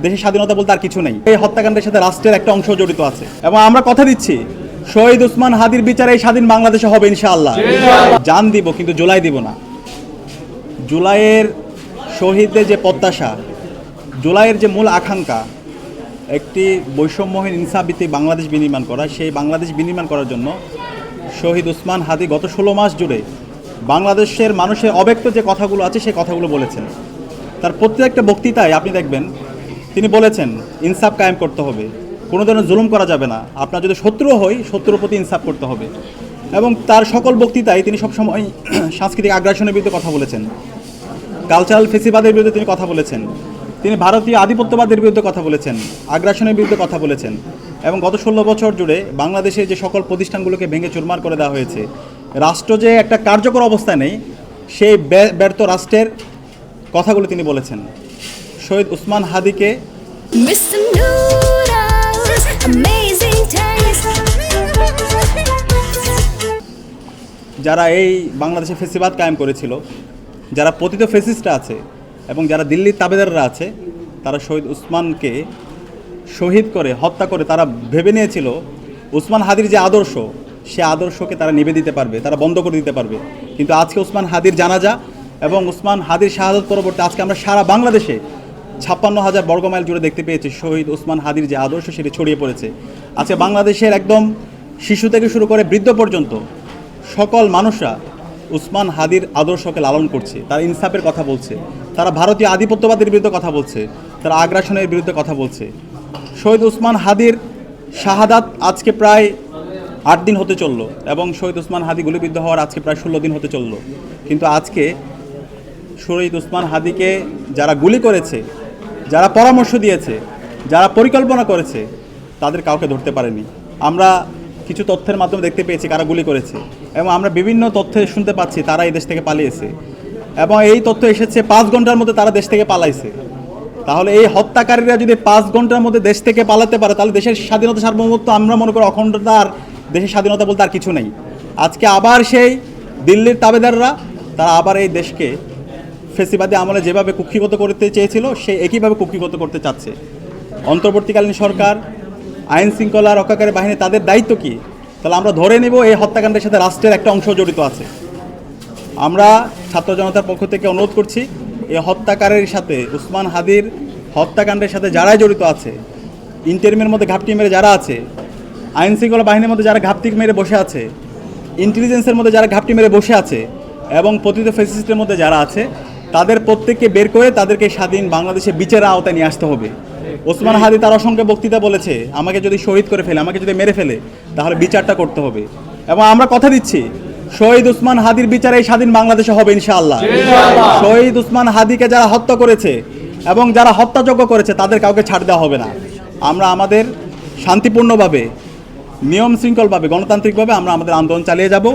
দেশের স্বাধীনতা বলতে আর কিছু নেই। এই হত্যাকাণ্ডের সাথে রাষ্ট্রের একটা অংশ জড়িত আছে এবং আমরা কথা দিচ্ছি শহীদ ওসমান হাদির বিচারে এই স্বাধীন বাংলাদেশে হবে ইনশাআল্লাহ। জান দিব কিন্তু জুলাই দিব না। জুলাইয়ের শহীদদের যে প্রত্যাশা, জুলাইয়ের যে মূল আকাঙ্ক্ষা, একটি বৈষম্যহীন ইনসাফভিত্তিক বাংলাদেশ বিনির্মাণ করা, সেই বাংলাদেশ বিনির্মাণ করার জন্য শহীদ ওসমান হাদি গত 16 মাস জুড়ে বাংলাদেশের মানুষের অব্যক্ত যে কথাগুলো আছে সেই কথাগুলো বলেছেন। তার প্রত্যেকটা বক্তৃতায় আপনি দেখবেন তিনি বলেছেন ইনসাফ কায়েম করতে হবে, কোনো ধরনের জুলুম করা যাবে না, আপনার যদি শত্রু হয় শত্রুর প্রতি ইনসাফ করতে হবে। এবং তার সকল বক্তৃতায় তিনি সবসময় সাংস্কৃতিক আগ্রাসনের বিরুদ্ধে কথা বলেছেন, কালচারাল ফেসিবাদের বিরুদ্ধে তিনি কথা বলেছেন, তিনি ভারতীয় আধিপত্যবাদের বিরুদ্ধে কথা বলেছেন, আগ্রাসনের বিরুদ্ধে কথা বলেছেন। এবং গত 16 বছর জুড়ে বাংলাদেশে যে সকল প্রতিষ্ঠানগুলোকে ভেঙে চুরমার করে দেওয়া হয়েছে, রাষ্ট্র যে একটা কার্যকর অবস্থায় নেই, সেই ব্যর্থ রাষ্ট্রের কথাগুলো তিনি বলেছেন। শহীদ ওসমান হাদিকে যারা এই বাংলাদেশে ফেসিবাদ কায়েম করেছিল, যারা পতিত ফেসিস্টরা আছে এবং যারা দিল্লির তাবেদাররা আছে, তারা শহীদ ওসমানকে শহীদ করে হত্যা করে তারা ভেবে নিয়েছিল ওসমান হাদির যে আদর্শ, সে আদর্শকে তারা নিবে দিতে পারবে, তারা বন্ধ করে দিতে পারবে। কিন্তু আজকে ওসমান হাদির জানাজা এবং ওসমান হাদির শাহাদত পরবর্তী আজকে আমরা সারা বাংলাদেশে 56,000 বর্গমাইল জুড়ে দেখতে পেয়েছি শহীদ ওসমান হাদির যে আদর্শ সেটি ছড়িয়ে পড়েছে। আজকে বাংলাদেশের একদম শিশু থেকে শুরু করে বৃদ্ধ পর্যন্ত সকল মানুষরা ওসমান হাদির আদর্শকে লালন করছে, তারা ইনসাফের কথা বলছে, তারা ভারতীয় আধিপত্যবাদের বিরুদ্ধে কথা বলছে, তারা আগ্রাসনের বিরুদ্ধে কথা বলছে। শহীদ ওসমান হাদির শাহাদাত আজকে প্রায় 8 দিন হতে চললো এবং শহীদ ওসমান হাদি গুলিবিদ্ধ হওয়ার আজকে প্রায় 16 দিন হতে চললো। কিন্তু আজকে শহীদ ওসমান হাদিকে যারা গুলি করেছে, যারা পরামর্শ দিয়েছে, যারা পরিকল্পনা করেছে, তাদের কাউকে ধরতে পারেনি। আমরা কিছু তথ্যের মাধ্যমে দেখতে পেয়েছি কারা গুলি করেছে এবং আমরা বিভিন্ন তথ্যে শুনতে পাচ্ছি তারা এই দেশ থেকে পালিয়েছে এবং এই তথ্য এসেছে 5 ঘন্টার মধ্যে তারা দেশ থেকে পালাইছে। তাহলে এই হত্যাকারীরা যদি 5 ঘন্টার মধ্যে দেশ থেকে পালাতে পারে, তাহলে দেশের স্বাধীনতা সার্বভৌমত্ব, আমরা মনে করি অখণ্ডতা আর দেশের স্বাধীনতা বলতে আর কিছু নেই। আজকে আবার সেই দিল্লির তাবেদাররা তারা আবার এই দেশকে ফেসিবাদী আমলে যেভাবে কুক্ষিগত করতে চেয়েছিল সে একইভাবে কুক্ষিগত করতে চাচ্ছে। অন্তর্বর্তীকালীন সরকার, আইন শৃঙ্খলা রক্ষাকারী বাহিনী, তাদের দায়িত্ব কী? তাহলে আমরা ধরে নেব এই হত্যাকাণ্ডের সাথে রাষ্ট্রের একটা অংশ জড়িত আছে। আমরা ছাত্র জনতার পক্ষ থেকে অনুরোধ করছি এই হত্যাকারীর সাথে, ওসমান হাদির হত্যাকাণ্ডের সাথে যারাই জড়িত আছে, ইন্টারিমের মধ্যে ঘাপটি মেরে যারা আছে, আইন শৃঙ্খলা বাহিনীর মধ্যে যারা ঘাপটি মেরে বসে আছে, ইন্টেলিজেন্সের মধ্যে যারা ঘাপটি মেরে বসে আছে এবং পতিত ফ্যাসিস্টের মধ্যে যারা আছে, তাদের প্রত্যেককে বের করে তাদেরকে স্বাধীন বাংলাদেশে বিচারের আওতায় নিয়ে আসতে হবে। ওসমান হাদি তার অসংখ্য বক্তৃতা বলেছে আমাকে যদি শহীদ করে ফেলে, আমাকে যদি মেরে ফেলে, তাহলে বিচারটা করতে হবে। এবং আমরা কথা দিচ্ছি শহীদ ওসমান হাদির বিচারে এই স্বাধীন বাংলাদেশে হবে ইনশাআল্লাহ। শহীদ ওসমান হাদিকে যারা হত্যা করেছে এবং যারা হত্যাযজ্ঞ করেছে তাদের কাউকে ছাড় দেওয়া হবে না। আমরা আমাদের শান্তিপূর্ণভাবে, নিয়ম শৃঙ্খলভাবে, গণতান্ত্রিকভাবে আমরা আমাদের আন্দোলন চালিয়ে যাব।